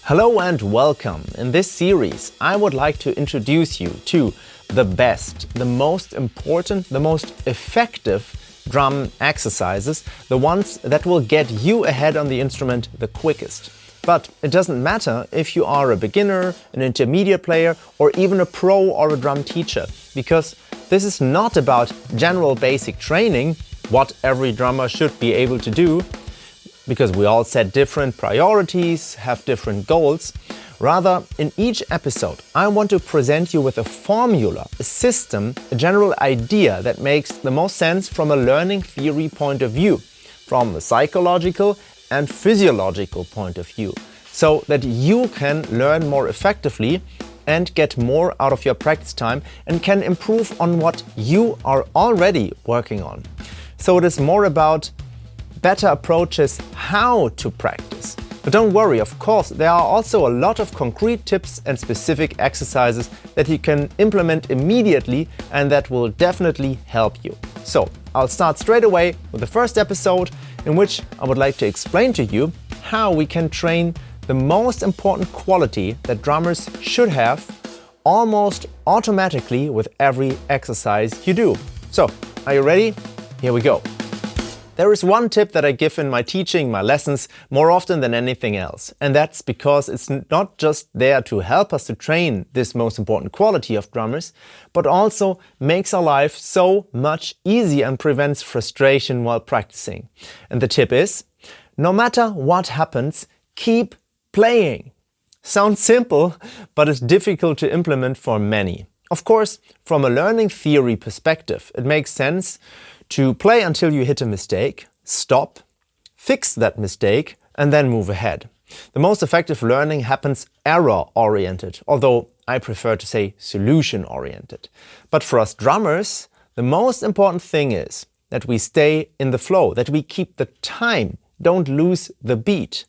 Hello and welcome. In this series, I would like to introduce you to the best, the most important, the most effective drum exercises, the ones that will get you ahead on the instrument the quickest. But it doesn't matter if you are a beginner, an intermediate player, or even a pro or a drum teacher, because this is not about general basic training, what every drummer should be able to do, because we all set different priorities, have different goals. Rather, in each episode, I want to present you with a formula, a system, a general idea that makes the most sense from a learning theory point of view, from a psychological and physiological point of view, so that you can learn more effectively and get more out of your practice time and can improve on what you are already working on. So it is more about better approaches how to practice. But don't worry, of course, there are also a lot of concrete tips and specific exercises that you can implement immediately and that will definitely help you. So I'll start straight away with the first episode, in which I would like to explain to you how we can train the most important quality that drummers should have almost automatically with every exercise you do. So, are you ready? Here we go. There is one tip that I give in my teaching, my lessons, more often than anything else. And that's because it's not just there to help us to train this most important quality of drummers, but also makes our life so much easier and prevents frustration while practicing. And the tip is, no matter what happens, keep playing. Sounds simple, but it's difficult to implement for many. Of course, from a learning theory perspective, it makes sense to play until you hit a mistake, stop, fix that mistake, and then move ahead. The most effective learning happens error-oriented, although I prefer to say solution-oriented. But for us drummers, the most important thing is that we stay in the flow, that we keep the time, don't lose the beat.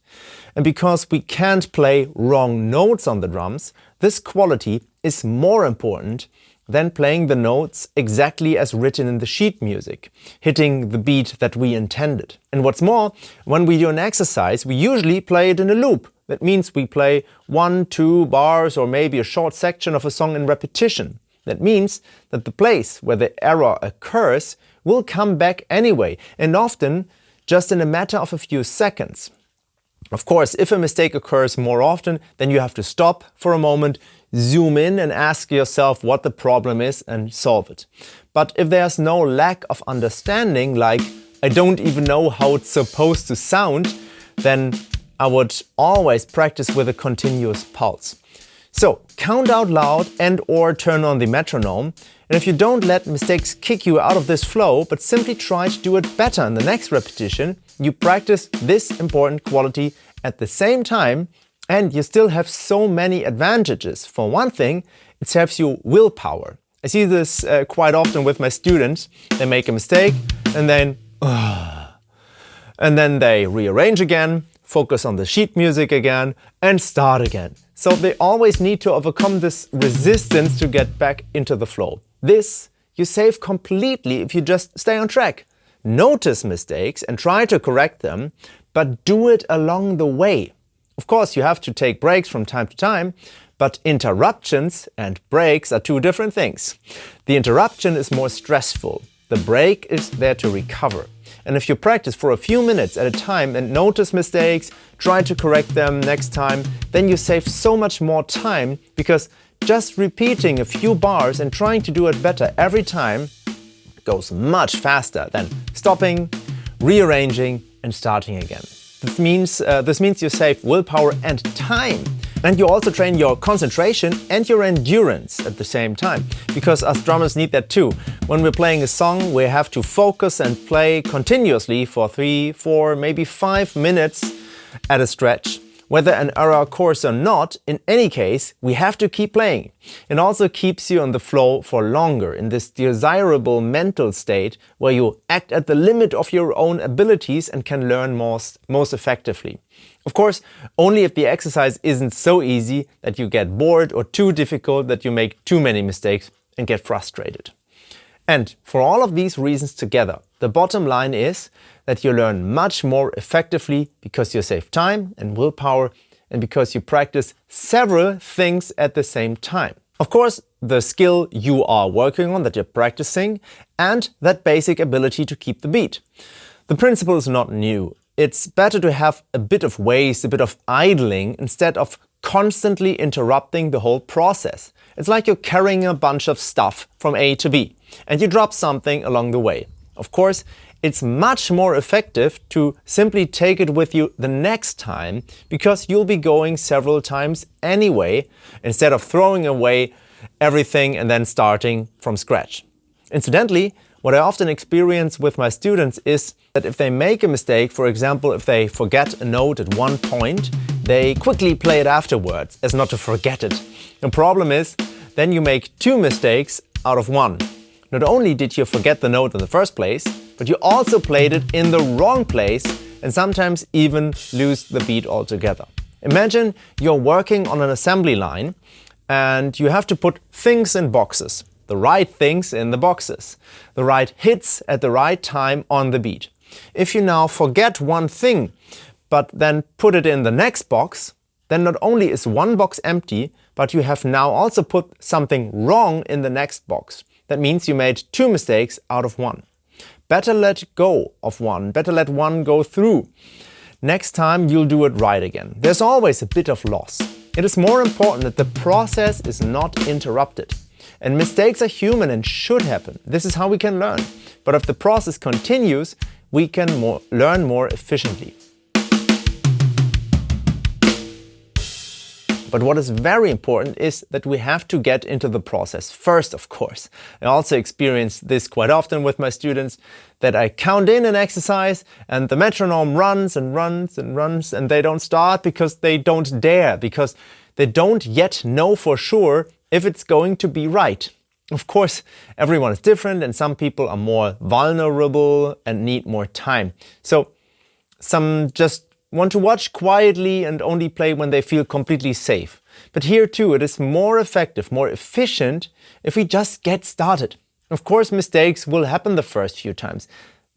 And because we can't play wrong notes on the drums, this quality is more important than playing the notes exactly as written in the sheet music, hitting the beat that we intended. And what's more, when we do an exercise, we usually play it in a loop. That means we play 1, 2 bars or maybe a short section of a song in repetition. That means that the place where the error occurs will come back anyway, and often just in a matter of a few seconds. Of course, if a mistake occurs more often, then you have to stop for a moment, zoom in and ask yourself what the problem is and solve it. But if there's no lack of understanding, like I don't even know how it's supposed to sound, then I would always practice with a continuous pulse. So count out loud and or turn on the metronome. And if you don't let mistakes kick you out of this flow, but simply try to do it better in the next repetition, you practice this important quality at the same time, and you still have so many advantages. For one thing, it helps you willpower. I see this quite often with my students. They make a mistake and then they rearrange again, focus on the sheet music again, and start again. So they always need to overcome this resistance to get back into the flow. This you save completely if you just stay on track. Notice mistakes and try to correct them, but do it along the way. Of course, you have to take breaks from time to time, but interruptions and breaks are two different things. The interruption is more stressful. The break is there to recover. And if you practice for a few minutes at a time and notice mistakes, try to correct them next time, then you save so much more time, because just repeating a few bars and trying to do it better every time goes much faster than stopping, rearranging, and starting again. This means you save willpower and time. And you also train your concentration and your endurance at the same time, because us drummers need that too. When we're playing a song, we have to focus and play continuously for 3, 4, maybe 5 minutes at a stretch. Whether an error occurs or not, in any case, we have to keep playing. It also keeps you on the flow for longer, in this desirable mental state where you act at the limit of your own abilities and can learn most effectively. Of course, only if the exercise isn't so easy that you get bored or too difficult that you make too many mistakes and get frustrated. And for all of these reasons together, the bottom line is that you learn much more effectively because you save time and willpower and because you practice several things at the same time. Of course, the skill you are working on, that you're practicing, and that basic ability to keep the beat. The principle is not new. It's better to have a bit of waste, a bit of idling, instead of constantly interrupting the whole process. It's like you're carrying a bunch of stuff from A to B, and you drop something along the way. Of course, it's much more effective to simply take it with you the next time, because you'll be going several times anyway, instead of throwing away everything and then starting from scratch. Incidentally, what I often experience with my students is that if they make a mistake, for example, if they forget a note at one point, they quickly play it afterwards as not to forget it. The problem is, then you make 2 mistakes out of 1. Not only did you forget the note in the first place, but you also played it in the wrong place and sometimes even lose the beat altogether. Imagine you're working on an assembly line and you have to put things in boxes. The right things in the boxes, the right hits at the right time on the beat. If you now forget one thing, but then put it in the next box, then not only is one box empty, but you have now also put something wrong in the next box. That means you made 2 mistakes out of 1. Better let go of one, better let one go through. Next time you'll do it right again. There's always a bit of loss. It is more important that the process is not interrupted. And mistakes are human and should happen. This is how we can learn. But if the process continues, we can learn more efficiently. But what is very important is that we have to get into the process first, of course. I also experience this quite often with my students, that I count in an exercise and the metronome runs and runs and runs, and they don't start because they don't dare, because they don't yet know for sure if it's going to be right. Of course, everyone is different and some people are more vulnerable and need more time. So some just want to watch quietly and only play when they feel completely safe. But here too, it is more effective, more efficient if we just get started. Of course, mistakes will happen the first few times.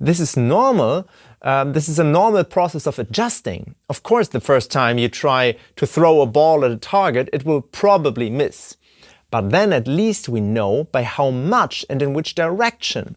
This is normal. This is a normal process of adjusting. Of course, the first time you try to throw a ball at a target, it will probably miss. But then at least we know by how much and in which direction.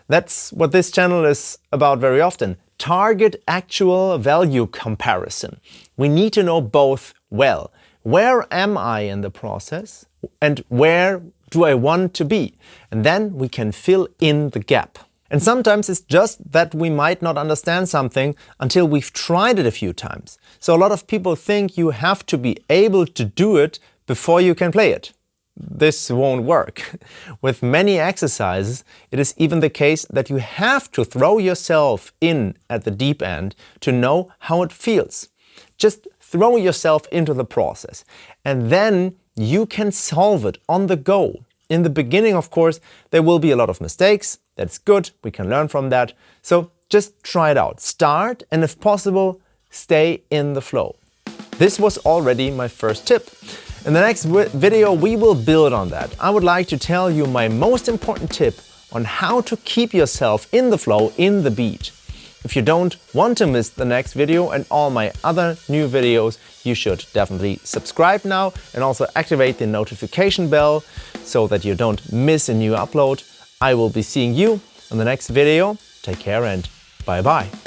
That's what this channel is about very often. Target actual value comparison. We need to know both well. Where am I in the process and where do I want to be? And then we can fill in the gap. And sometimes it's just that we might not understand something until we've tried it a few times. So a lot of people think you have to be able to do it before you can play it. This won't work. With many exercises, it is even the case that you have to throw yourself in at the deep end to know how it feels. Just throw yourself into the process and then you can solve it on the go. In the beginning, of course, there will be a lot of mistakes. That's good. We can learn from that. So just try it out. Start and if possible, stay in the flow. This was already my first tip. In the next video, we will build on that. I would like to tell you my most important tip on how to keep yourself in the flow, in the beat. If you don't want to miss the next video and all my other new videos, you should definitely subscribe now and also activate the notification bell so that you don't miss a new upload. I will be seeing you in the next video. Take care and bye-bye.